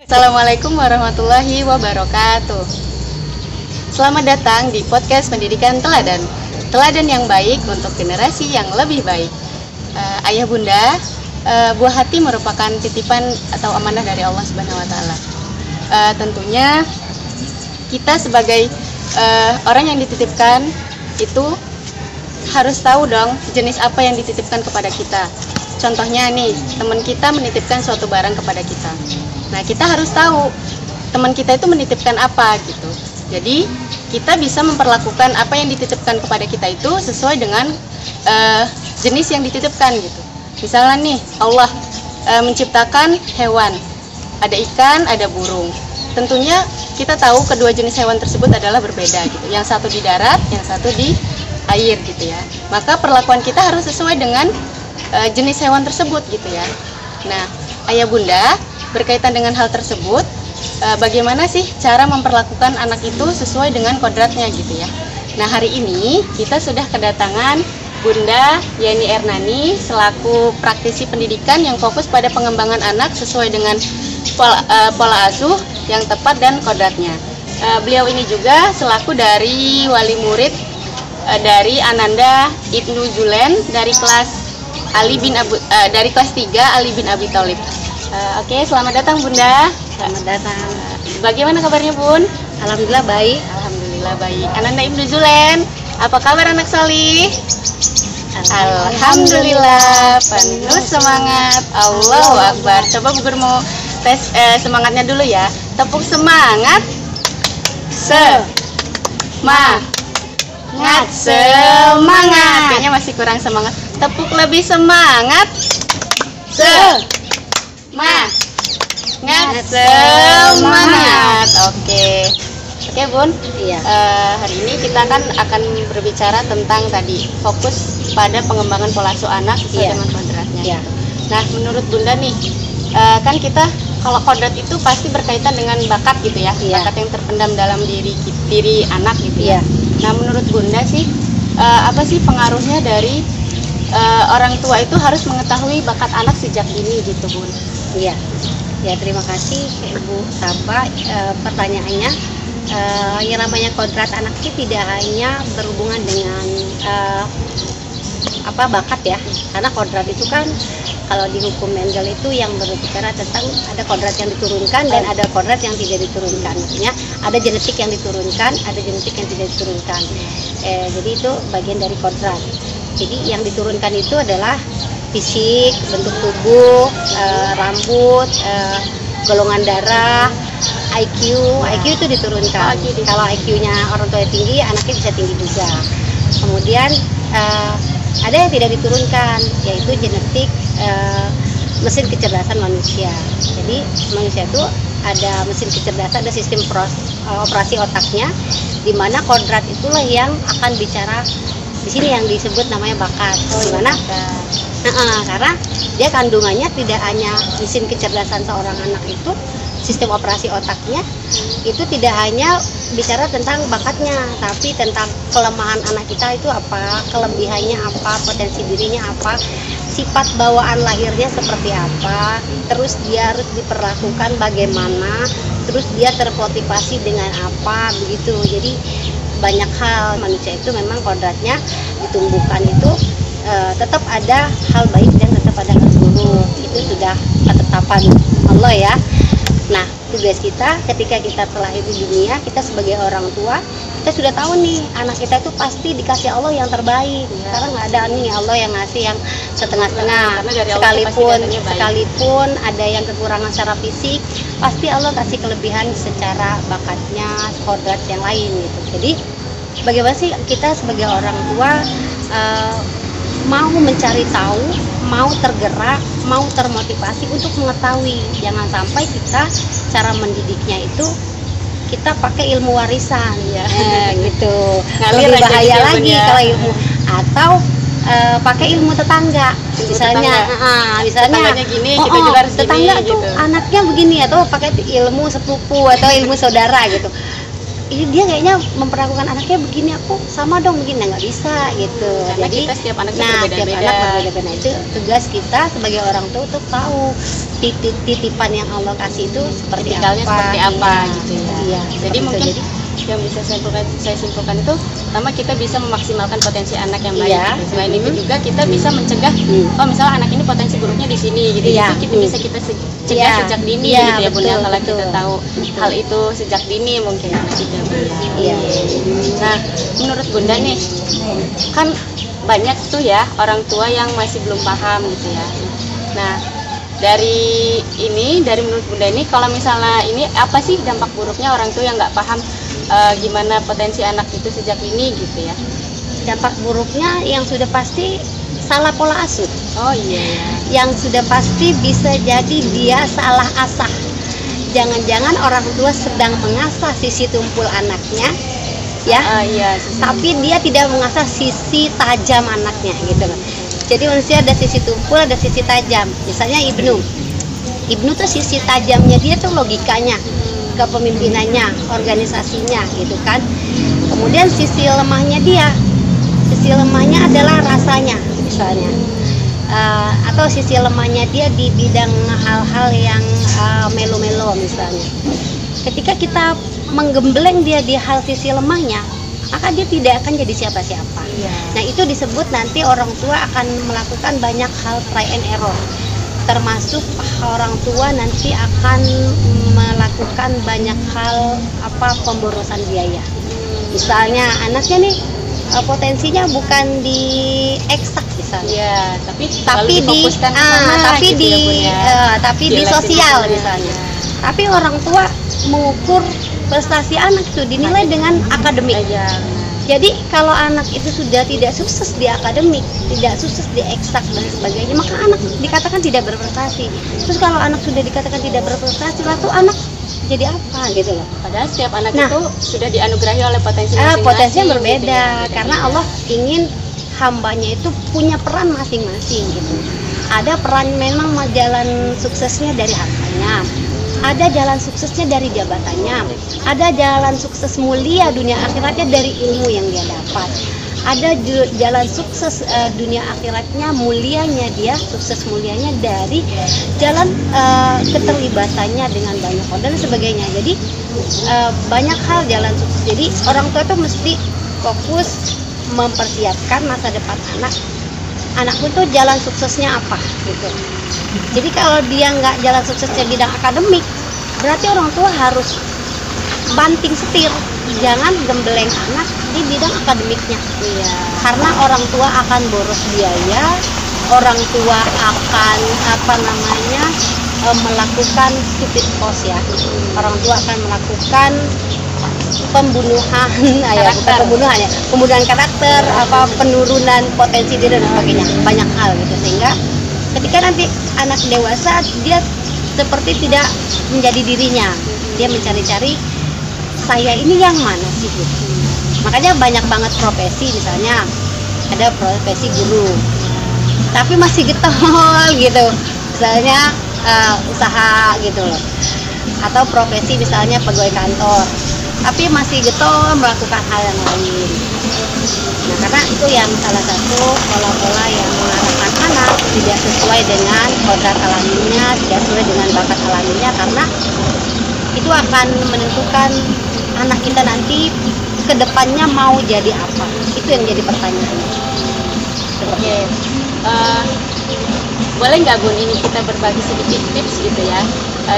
Assalamualaikum warahmatullahi wabarakatuh. Selamat datang di podcast Pendidikan Teladan. Teladan yang baik untuk generasi yang lebih baik. Ayah bunda, buah hati merupakan titipan atau amanah dari Allah Subhanahu wa taala. Tentunya kita sebagai orang yang dititipkan itu harus tahu dong jenis apa yang dititipkan kepada kita. Contohnya nih, teman kita menitipkan suatu barang kepada kita. Nah, kita harus tahu teman kita itu menitipkan apa gitu. Jadi, kita bisa memperlakukan apa yang dititipkan kepada kita itu sesuai dengan jenis yang dititipkan gitu. Misalnya nih, Allah menciptakan hewan. Ada ikan, ada burung. Tentunya kita tahu kedua jenis hewan tersebut adalah berbeda gitu. Yang satu di darat, yang satu di air gitu ya. Maka perlakuan kita harus sesuai dengan jenis hewan tersebut gitu ya. Nah, ayah bunda, berkaitan dengan hal tersebut, bagaimana sih cara memperlakukan anak itu sesuai dengan kodratnya gitu ya. Nah, hari ini kita sudah kedatangan Bunda Yani Ernani selaku praktisi pendidikan yang fokus pada pengembangan anak sesuai dengan pola asuh yang tepat dan kodratnya. Beliau ini juga selaku dari wali murid dari Ananda Ibnu Zulen dari kelas dari kelas 3 Ali bin Abi Thalib. Oke, selamat datang Bunda. Selamat datang. Bagaimana kabarnya Bun? Alhamdulillah baik. Alhamdulillah baik. Ananda Ibnu Zulen, apa kabar anak solih? Alhamdulillah, penuh semangat. Allahu Akbar. Coba Bu Guru mau tes semangatnya dulu ya. Tepuk semangat. Semangat. Kayaknya masih kurang semangat. Tepuk lebih semangat. Semangat. Oke Bun. Iya. Hari ini kita akan berbicara tentang tadi fokus pada pengembangan pola asuh anak sesuai dengan kodratnya. Iya. Nah, menurut Bunda nih, kan kita kalau kodrat itu pasti berkaitan dengan bakat gitu ya. Iya. Bakat yang terpendam dalam diri anak gitu ya. Iya. Nah, menurut Bunda sih apa sih pengaruhnya dari orang tua itu harus mengetahui bakat anak sejak dini gitu Bun? Iya. Ya, terima kasih Ibu Saba. Pertanyaannya, yang namanya kodrat anak itu tidak hanya berhubungan dengan bakat ya. Karena kodrat itu kan kalau di hukum Mendel itu yang berbicara tentang ada kodrat yang diturunkan dan ada kodrat yang tidak diturunkan. Maksudnya ada genetik yang diturunkan, ada genetik yang tidak diturunkan. Jadi itu bagian dari kodrat. Jadi yang diturunkan itu adalah fisik, bentuk tubuh, rambut, golongan darah, IQ itu diturunkan. Kalau IQ-nya orang tua tinggi, anaknya bisa tinggi juga. Kemudian ada yang tidak diturunkan, yaitu genetik mesin kecerdasan manusia. Jadi manusia itu ada mesin kecerdasan, ada sistem operasi otaknya, di mana kodrat itulah yang akan bicara. Di sini yang disebut namanya bakat. Dimana? Karena dia kandungannya tidak hanya mesin kecerdasan seorang anak itu, sistem operasi otaknya itu tidak hanya bicara tentang bakatnya, tapi tentang kelemahan anak kita itu apa, kelebihannya apa, potensi dirinya apa, sifat bawaan lahirnya seperti apa, terus dia harus diperlakukan bagaimana, terus dia termotivasi dengan apa, begitu. Jadi banyak hal manusia itu memang kodratnya ditumbuhkan itu tetap ada hal baik dan tetap ada hal buruk. Itu sudah ketetapan Allah ya. Nah, tugas kita ketika kita telah hidup di dunia, kita sebagai orang tua, kita sudah tahu nih anak kita itu pasti dikasih Allah yang terbaik. Karena nggak ada nih Allah yang ngasih yang setengah-setengah. Sekalipun ada yang kekurangan secara fisik, pasti Allah kasih kelebihan secara bakatnya, kodrat yang lain gitu. Jadi bagaimana sih kita sebagai orang tua mau mencari tahu, mau tergerak, mau termotivasi untuk mengetahui. Jangan sampai kita cara mendidiknya itu kita pakai ilmu warisan ya, gitu. Lebih bahaya lagi kalau ilmu atau pakai ilmu tetangga. Misalnya tetangganya gini, kita juga harus tetangga gini, tuh gitu. Anaknya begini, atau pakai ilmu sepupu atau ilmu saudara gitu. ini dia kayaknya memperlakukan anaknya begini, aku sama dong begini, nggak bisa gitu. Karena Jadi kita setiap anak setiap berbeda-beda. anak berbeda-beda. Itu tugas kita sebagai orang tua untuk tahu titipan yang Allah kasih itu seperti tipikalnya apa, seperti apa iya, gitu ya. iya, Jadi seperti itu. mungkin yang bisa saya simpulkan itu, pertama kita bisa memaksimalkan potensi anak yang baik. Iya. Gitu. Selain itu juga kita bisa mencegah, oh misalnya anak ini potensi buruknya di sini, gitu. Iya. Itu kita bisa kita cegah Iya. sejak dini, Iya, gitu ya Bunda. betul, Kalau betul. kita tahu hal itu sejak dini mungkin gitu ya Bunda. Iya. Nah, menurut Bunda nih, kan banyak tuh ya orang tua yang masih belum paham gitu ya. Nah, dari menurut Bunda ini, kalau misalnya ini apa sih dampak buruknya orang tua yang nggak paham gimana potensi anak itu sejak dini gitu ya? Dampak buruknya yang sudah pasti salah pola asuh. Oh iya. Yang sudah pasti bisa jadi dia salah asah. Jangan-jangan orang tua sedang mengasah sisi tumpul anaknya, ya. Iya. Tapi dia tidak mengasah sisi tajam anaknya, gitu loh. Jadi manusia ada sisi tumpul, ada sisi tajam. Misalnya Ibnu tuh sisi tajamnya dia tuh logikanya, kepemimpinannya, organisasinya, gitu kan. Kemudian sisi lemahnya adalah rasanya, misalnya. Atau sisi lemahnya dia di bidang hal-hal yang melo-melo misalnya. Ketika kita menggembleng dia di hal sisi lemahnya, maka dia tidak akan jadi siapa-siapa. Nah, itu disebut nanti orang tua akan melakukan banyak hal try and error. Termasuk orang tua nanti akan melakukan banyak hal pemborosan biaya. Misalnya anaknya nih potensinya bukan di eksak misalnya. Iya, tapi difokuskan ke sana, tapi di sosial misalnya. Tapi orang tua mengukur prestasi anak itu dinilai dengan akademik. Jadi kalau anak itu sudah tidak sukses di akademik, tidak sukses di eksak dan sebagainya, maka anak dikatakan tidak berprestasi. Terus kalau anak sudah dikatakan tidak berprestasi, lalu anak jadi apa gitu loh. Padahal setiap anak itu sudah dianugerahi oleh potensi masing-masing. Potensinya berbeda gitu ya. karena Allah ingin hambanya itu punya peran masing-masing gitu. Ada peran memang jalan suksesnya dari hartanya, ada jalan suksesnya dari jabatannya, ada jalan sukses mulia dunia akhiratnya dari ilmu yang dia dapat, ada jalan sukses dunia akhiratnya mulianya dia, sukses mulianya dari jalan keterlibatannya dengan banyak orang dan sebagainya. Jadi banyak hal jalan sukses. Jadi orang tua itu mesti fokus mempersiapkan masa depan anakku tuh jalan suksesnya apa gitu. Jadi kalau dia nggak jalan suksesnya bidang akademik, berarti orang tua harus banting setir, jangan gembleng anak di bidang akademiknya. Karena orang tua akan boros biaya, orang tua akan melakukan stupid cost ya. Orang tua akan melakukan pembunuhan, pembunuhan karakter, penurunan potensi diri dan sebagainya, banyak hal gitu. Sehingga ketika nanti anak dewasa dia seperti tidak menjadi dirinya, dia mencari-cari saya ini yang mana sih gitu. Makanya banyak banget profesi, misalnya ada profesi guru tapi masih getol gitu, misalnya usaha gitu loh, atau profesi misalnya pegawai kantor tapi masih getol melakukan hal yang lain. Nah, karena itu yang salah satu pola-pola yang mengarahkan anak tidak sesuai dengan kodrat alaminya, tidak sesuai dengan bakat alaminya, karena itu akan menentukan anak kita nanti kedepannya mau jadi apa. Itu yang jadi pertanyaan. Oke. Boleh nggak Bun ini kita berbagi sedikit tips gitu ya,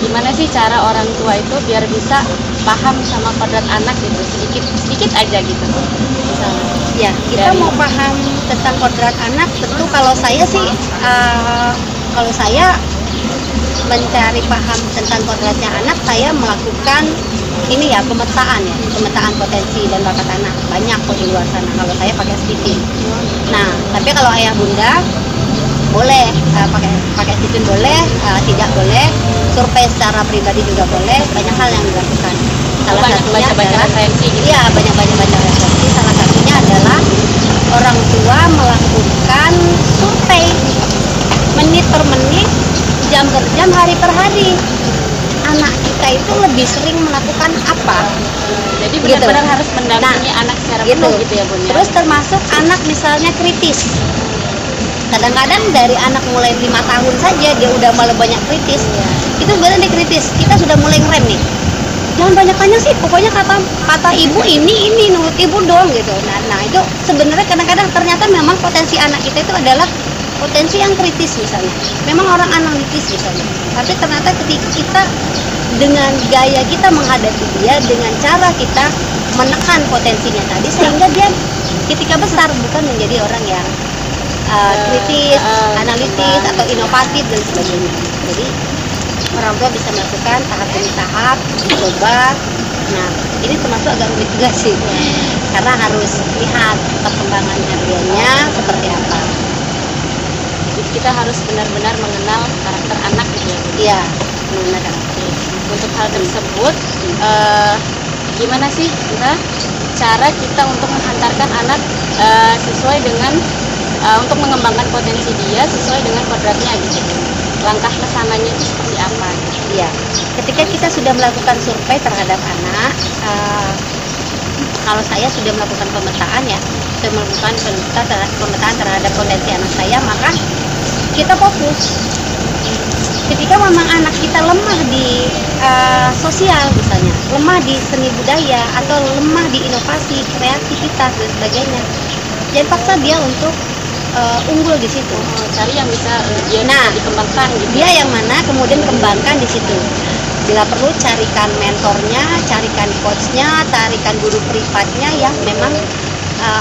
gimana sih cara orang tua itu biar bisa paham sama kodrat anak gitu, sedikit aja gitu misalnya. Ya, kita mau paham tentang kodrat anak, tentu kalau saya sih kalau saya mencari paham tentang kodratnya anak, saya melakukan ini ya, pemetaan potensi dan bakat anak. Banyak kok di luar sana, kalau saya pakai Stipin. Nah, tapi kalau ayah bunda boleh pakai Stipin, boleh, tidak boleh, survei secara pribadi juga boleh, banyak hal yang dilakukan. Salah satunya adalah referensi gitu. Iya, banyak referensi. Salah satunya adalah orang tua melakukan survei menit per menit, jam per jam, hari per hari. anak kita itu lebih sering melakukan apa. Jadi benar-benar harus mendampingi anak secara penuh gitu ya Bun ya. Terus termasuk anak misalnya kritis. Kadang-kadang dari anak mulai 5 tahun saja dia udah mulai banyak kritis. Itu sebenarnya dia kritis. Kita sudah mulai ngerem nih. Jangan banyak-banyak sih, pokoknya kata ibu ini nurut ibu dong gitu. Nah itu sebenarnya kadang-kadang ternyata memang potensi anak kita itu adalah potensi yang kritis misalnya. Memang orang analitis misalnya. Tapi ternyata ketika kita dengan gaya kita menghadapi dia, dengan cara kita menekan potensinya tadi, sehingga dia ketika besar bukan menjadi orang yang kritis, analitis atau inovatif dan sebagainya. Jadi orang tua bisa melakukan tahap demi tahap, coba. Nah, ini termasuk agak rumit juga sih, karena harus lihat perkembangannya dianya seperti apa. Jadi kita harus benar-benar mengenal karakter anak gitu ya. Iya, mengenal karakter. Untuk hal tersebut, gimana sih cara kita untuk menghantarkan anak sesuai dengan untuk mengembangkan potensi dia sesuai dengan kodratnya gitu. Langkah kesananya itu seperti apa? Iya, ketika kita sudah melakukan survei terhadap anak, kalau saya sudah melakukan pemetaan ya, saya melakukan pemetaan terhadap potensi anak saya, maka kita fokus. Ketika memang anak kita lemah di sosial misalnya, lemah di seni budaya atau lemah di inovasi, kreativitas dan sebagainya, jangan paksa dia untuk unggul di situ. Cari yang bisa dia dikembangkan gitu. Dia yang mana kemudian kembangkan di situ. Bila perlu carikan mentornya, carikan coachnya, carikan guru privatnya yang memang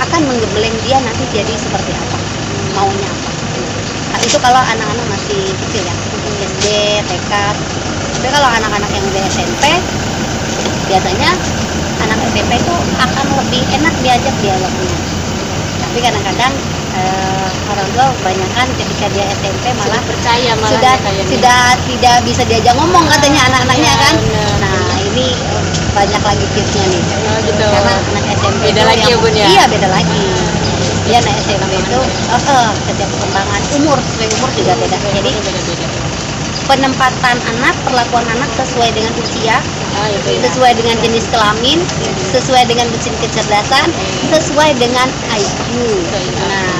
akan menggembleng dia nanti jadi seperti apa, maunya apa. Nah, itu kalau anak-anak masih kecil ya, SD, TK. Tapi kalau anak-anak yang udah SMP, biasanya anak SMP itu akan lebih enak diajak dialognya. Tapi kadang-kadang orang tua kebanyakan ketika dia SMP malah percaya sudah tidak bisa diajak ngomong katanya anak-anaknya kan. Nah ini banyak lagi tipsnya nih. Gitu. Karena anak SMP beda lagi ya Bun ya. Iya beda lagi. Dia anak SMP itu setiap perkembangan umur juga beda. Jadi penempatan anak, perlakuan anak sesuai dengan usia, sesuai dengan jenis kelamin, sesuai dengan mesin kecerdasan, sesuai dengan IQ. Nah,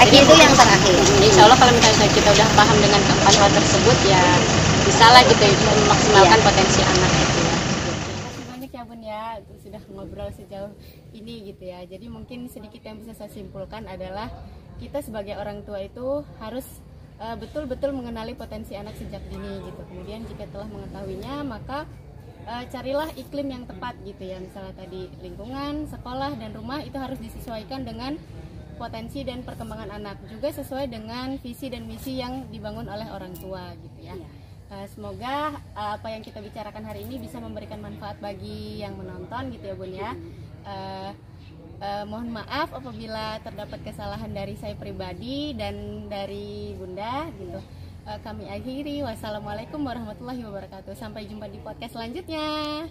IQ itu yang terakhir. Insya Allah kalau misalnya kita udah paham dengan keempat hal tersebut ya bisa lah gitu memaksimalkan potensi anak itu ya. Terima kasih banyak ya Bun ya sudah ngobrol sejauh ini gitu ya. Jadi mungkin sedikit yang bisa saya simpulkan adalah kita sebagai orang tua itu harus betul-betul mengenali potensi anak sejak dini gitu. Kemudian jika telah mengetahuinya maka carilah iklim yang tepat gitu ya. Misalnya tadi lingkungan, sekolah dan rumah itu harus disesuaikan dengan potensi dan perkembangan anak, juga sesuai dengan visi dan misi yang dibangun oleh orang tua gitu ya. Semoga apa yang kita bicarakan hari ini bisa memberikan manfaat bagi yang menonton gitu ya Bun ya. Mohon maaf apabila terdapat kesalahan dari saya pribadi dan dari Bunda gitu. Kami akhiri. Wassalamualaikum warahmatullahi wabarakatuh. Sampai jumpa di podcast selanjutnya.